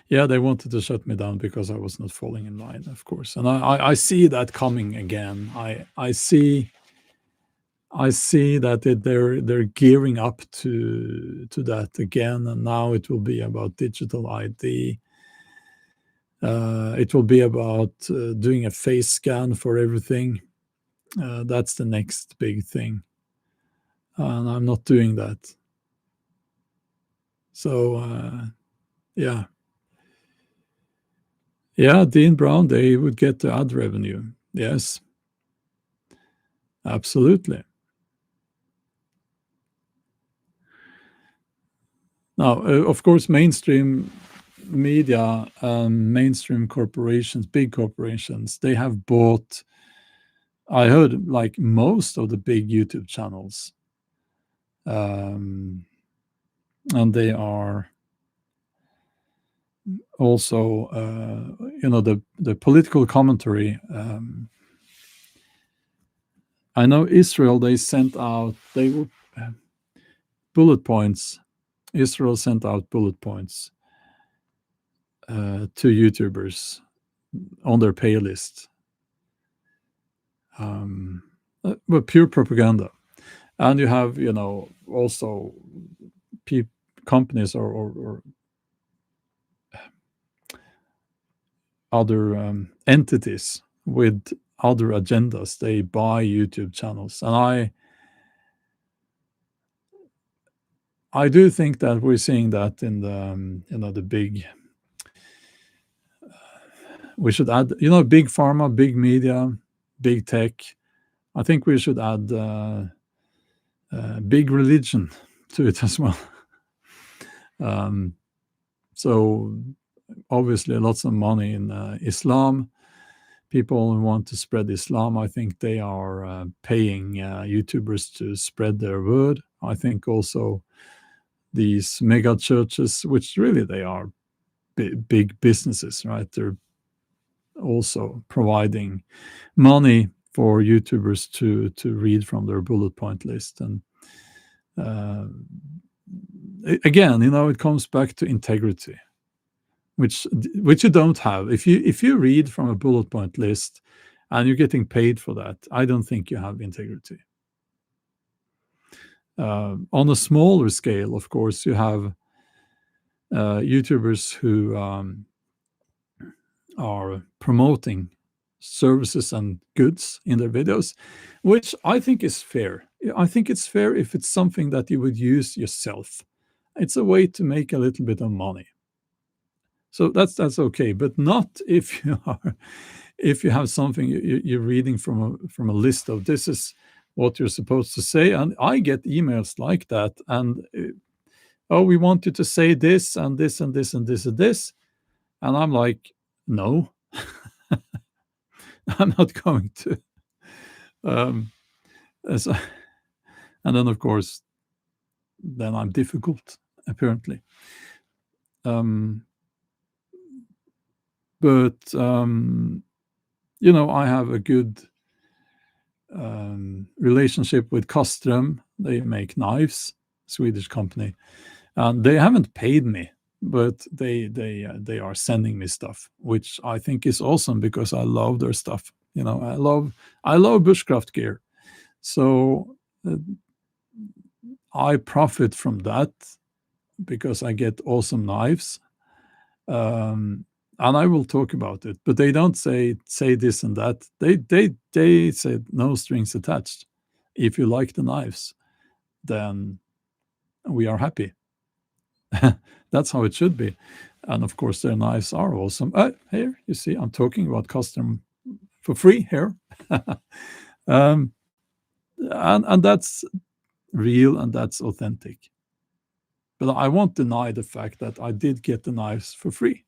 Yeah, they wanted to shut me down because I was not falling in line, of course, and I see that coming again. I see that they're gearing up to that again, and now it will be about digital ID. It will be about doing a face scan for everything. That's the next big thing, and I'm not doing that. So yeah, yeah, Dean Brown, they would get the ad revenue. Yes, absolutely. Now, of course, mainstream media, mainstream corporations, big corporations, they have bought. I heard like most of the big YouTube channels, um, and they are also, the political commentary. I know Israel. They sent out they were bullet points. Israel sent out bullet points to YouTubers on their pay list, but pure propaganda. And you have, also pe- companies or other entities with other agendas. They buy YouTube channels, and I do think that we're seeing that in the the big. We should add, big pharma, big media, big tech. I think we should add big religion to it as well. Um, so obviously, lots of money in Islam. People who want to spread Islam, I think they are paying YouTubers to spread their word. I think also these mega churches, which really they are big businesses, right? They're also providing money for YouTubers to read from their bullet point list. And uh, again, it comes back to integrity, which you don't have if you read from a bullet point list and you're getting paid for that. I don't think you have integrity. On a smaller scale, of course, you have YouTubers who are promoting services and goods in their videos, which I think is fair. I think it's fair if it's something that you would use yourself. It's a way to make a little bit of money. So that's okay, but not if you are if you have something you're reading from a list of this is what you're supposed to say. And I get emails like that, and oh, we want you to say this and this and this and this and this, and I'm like, no, I'm not going to. Um, so- and then of course, then I'm difficult apparently. Um, but I have a good relationship with Castrum. They make knives, Swedish company, and they haven't paid me, but they are sending me stuff, which I think is awesome because I love their stuff. I love bushcraft gear, so I profit from that because I get awesome knives. And I will talk about it, but they don't say this and that. They said no strings attached. If you like the knives, then we are happy. That's how it should be. And of course, their knives are awesome. Here, you see, I'm talking about custom for free here. um, and that's real and that's authentic. But I won't deny the fact that I did get the knives for free.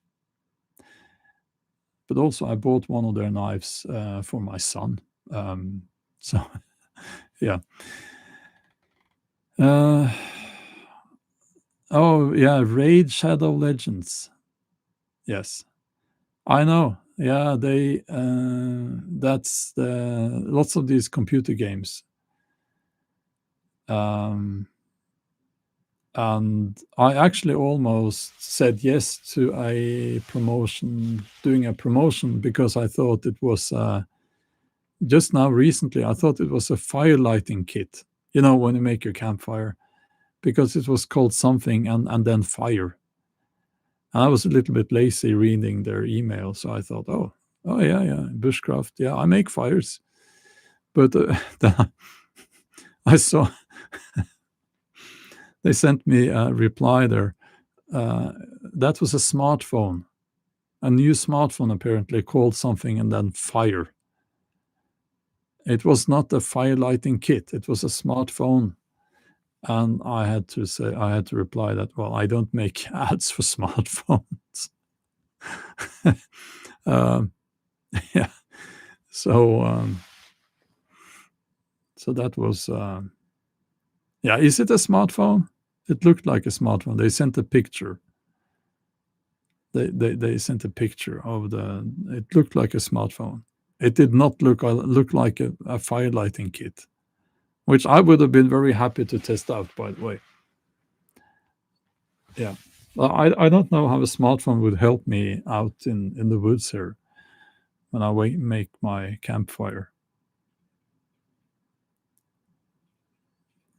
But also, I bought one of their knives for my son. So, yeah. Uh, oh, yeah, Raid Shadow Legends. Yes, I know. Yeah, that's lots of these computer games. Um, and I actually almost said yes to doing a promotion, because I thought it was just now recently. I thought it was a fire lighting kit. When you make your campfire, because it was called something and then fire. And I was a little bit lazy reading their email, so I thought, oh yeah, yeah, bushcraft, yeah, I make fires. But then I saw they sent me a reply there. Uh, that was a smartphone, a new smartphone apparently called something and then fire. It was not a fire lighting kit. It was a smartphone. And I had to reply that, well, I don't make ads for smartphones. um, yeah. So, so that was, yeah. Is it a smartphone? It looked like a smartphone. They sent a picture. They sent a picture of the. It looked like a smartphone. It did not look like a fire lighting kit, which I would have been very happy to test out. By the way, yeah. I don't know how a smartphone would help me out in the woods here when I make my campfire.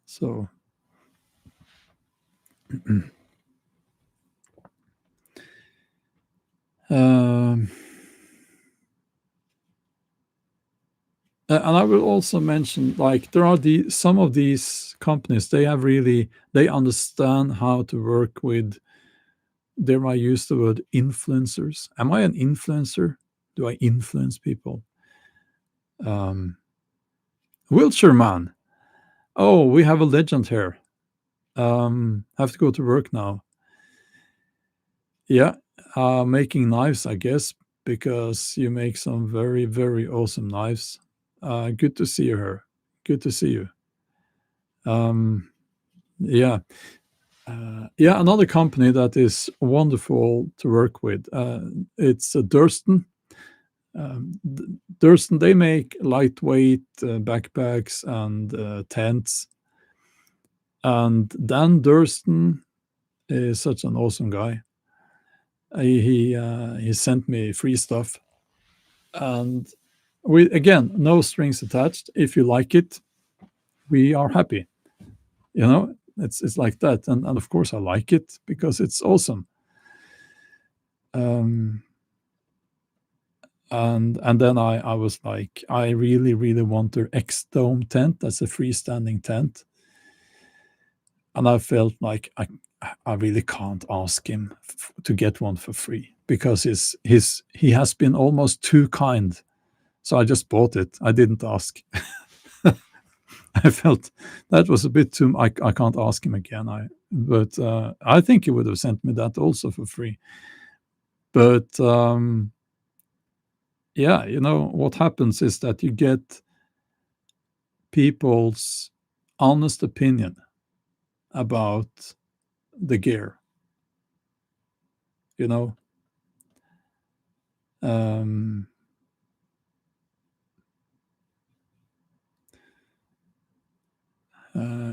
So, um, and I will also mention, like, there are some of these companies, they understand how to work with. There I use the word influencers. Am I an influencer? Do I influence people? Um, Wheelchair man. Oh, we have a legend here. Have to go to work now. Yeah, making knives, I guess, because you make some very, very awesome knives. Good to see you here. Good to see you. Um, yeah. Yeah, another company that is wonderful to work with. It's Durston. Durston, they make lightweight backpacks and tents. And Dan Durston is such an awesome guy. He sent me free stuff, and we, again, no strings attached. If you like it, we are happy. It's like that, and of course I like it because it's awesome. Um, and then I was like, I really, really want their X Dome tent. That's a freestanding tent, and I felt like I really can't ask him to get one for free, because he has been almost too kind. So I just bought it. I didn't ask. I felt that was a bit too. I can't ask him again. But I think he would have sent me that also for free. But yeah, what happens is that you get people's honest opinion about the gear. You know, um,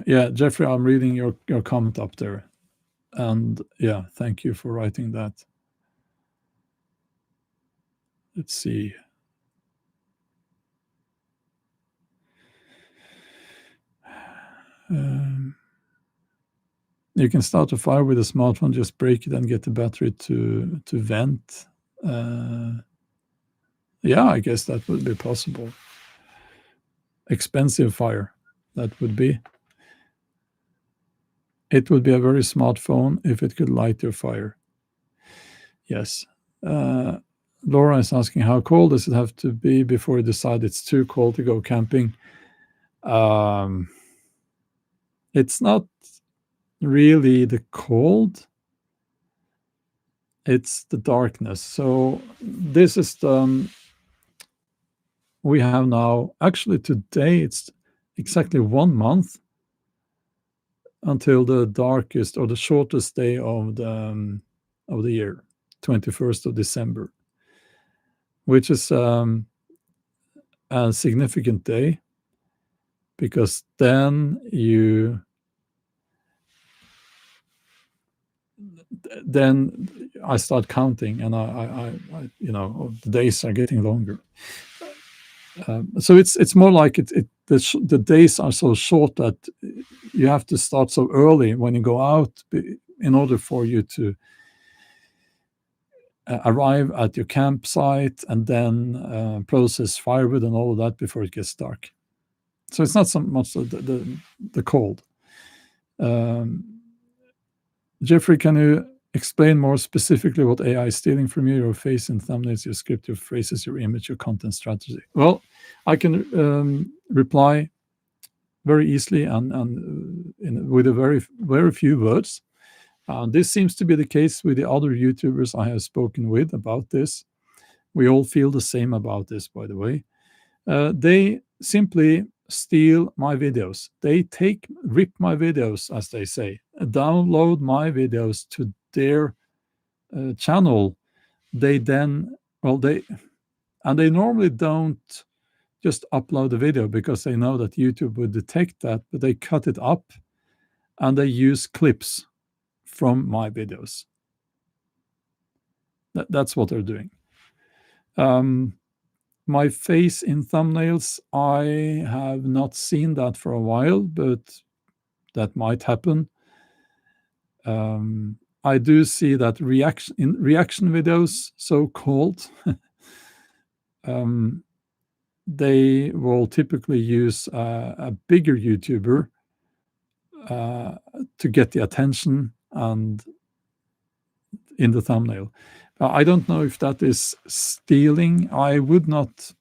yeah, Jeffrey, I'm reading your comment up there, and yeah, thank you for writing that. Let's see. Um, you can start a fire with a smartphone, just break it and get the battery to vent. Uh, yeah, I guess that would be possible. Expensive fire, that would be. It would be a very smart phone if it could light your fire. Yes. Uh, Laura is asking, how cold does it have to be before you decide it's too cold to go camping? Um, it's not really the cold, it's the darkness. So this is we have now, actually today, it's exactly 1 month until the darkest or the shortest day of the year, 21st of December, which is a significant day, because then I start counting, and I the days are getting longer. So it's more like the days are so short that you have to start so early when you go out in order for you to arrive at your campsite and then process firewood and all of that before it gets dark. So it's not so much the cold. Jeffrey, can you explain more specifically what AI is stealing from you? Your face in thumbnails, your script, your phrases, your image, your content strategy. Well, I can reply very easily and with a very few words. This seems to be the case with the other YouTubers I have spoken with about this. We all feel the same about this, by the way. They simply steal my videos. They rip my videos, as they say, download my videos to their channel. They normally don't just upload the video because they know that YouTube would detect that, but they cut it up and they use clips from my videos. That's what they're doing. My face in thumbnails, I have not seen that for a while, but that might happen. I do see that reaction videos, so-called, they will typically use a bigger YouTuber to get the attention and in the thumbnail. I don't know if that is stealing. I'm not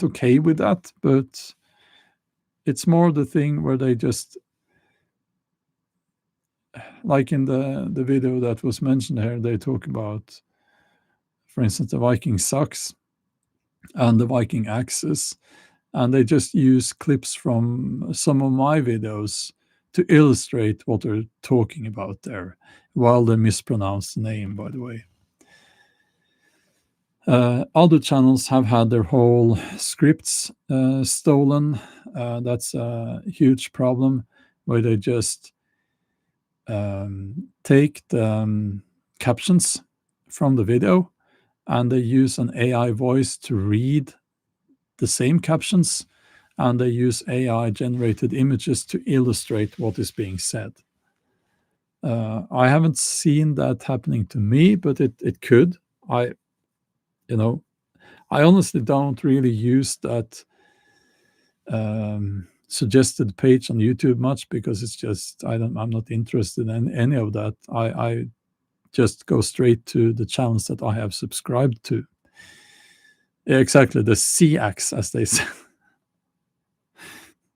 okay with that, but it's more the thing where they just, like in the video that was mentioned here, they talk about, for instance, the Viking socks and the Viking axes, and they just use clips from some of my videos to illustrate what they're talking about there, while they mispronounce the name, by the way. Other channels have had their whole scripts stolen. That's a huge problem, where they just take the captions from the video and they use an AI voice to read the same captions, and they use AI generated images to illustrate what is being said. I haven't seen that happening to me, but it could. I honestly don't really use that suggested page on YouTube much, because it's just I'm not interested in any of that. I just go straight to the channels that I have subscribed to. Yeah, exactly, the CX, as they say.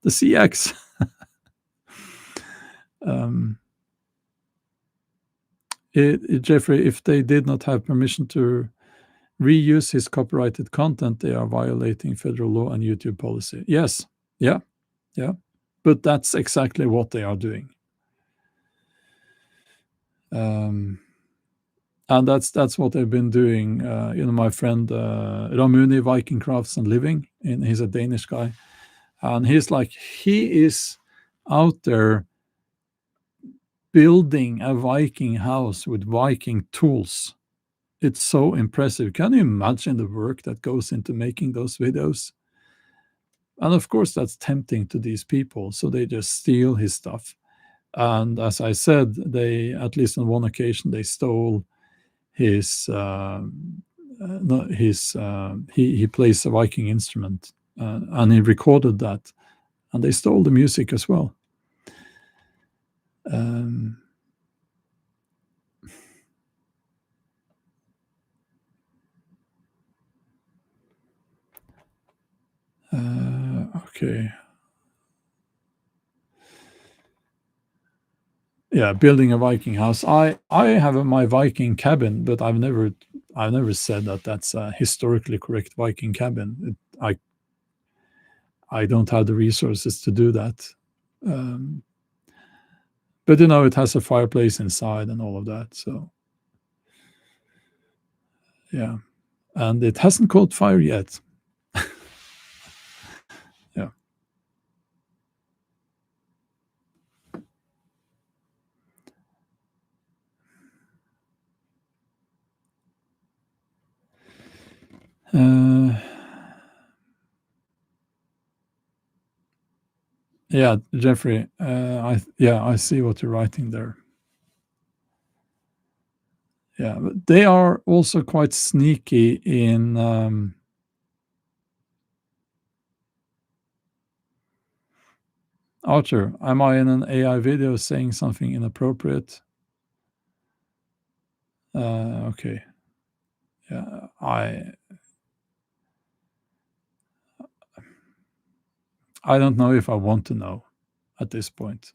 The CX. Jeffrey, if they did not have permission to reuse his copyrighted content, they are violating federal law and YouTube policy. Yes. Yeah. But that's exactly what they are doing. And that's what they've been doing. My friend Ramuni Viking Crafts and Living, and he's a Danish guy, and he is out there building a Viking house with Viking tools. It's so impressive. Can you imagine the work that goes into making those videos? And of course, that's tempting to these people, so they just steal his stuff. And as I said, they, at least on one occasion, they stole his he plays a Viking instrument, and he recorded that, and they stole the music as well. Okay. Yeah, building a Viking house. I have my Viking cabin, but I've never said that that's a historically correct Viking cabin. I don't have the resources to do that. But you know, it has a fireplace inside and all of that. So yeah, and it hasn't caught fire yet. Yeah. Uh, yeah, Jeffrey. I see what you're writing there. Yeah, but they are also quite sneaky in. Archer, am I in an AI video saying something inappropriate? Okay. Yeah, I don't know if I want to know at this point.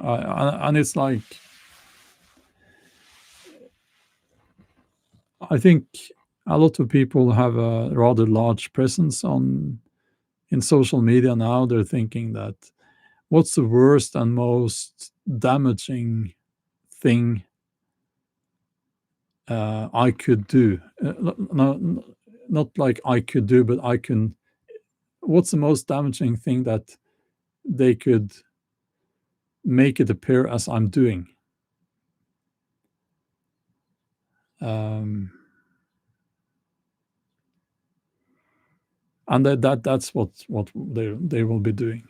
And it's like, I think a lot of people have a rather large presence in social media now. They're thinking that what's the worst and most damaging thing I could do? No, not like I could do, but I can. What's the most damaging thing that they could make it appear as I'm doing? Um, and that's what they will be doing.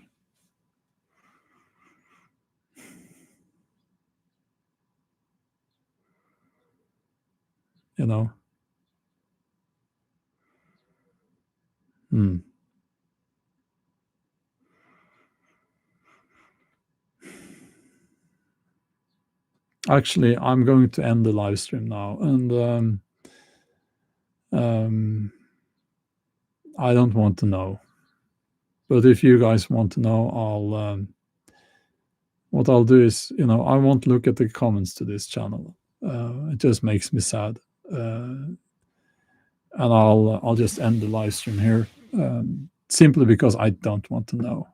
You know. Hmm. Actually, I'm going to end the live stream now, and um, I don't want to know. But if you guys want to know, what I'll do is, I won't look at the comments to this channel. It just makes me sad, and I'll just end the live stream here, simply because I don't want to know.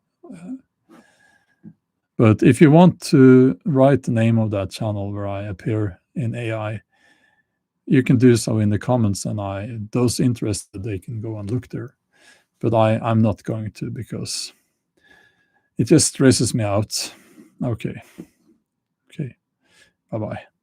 But if you want to write the name of that channel where I appear in AI, you can do so in the comments, and those interested, they can go and look there. But I'm not going to, because it just stresses me out. Okay. Bye bye.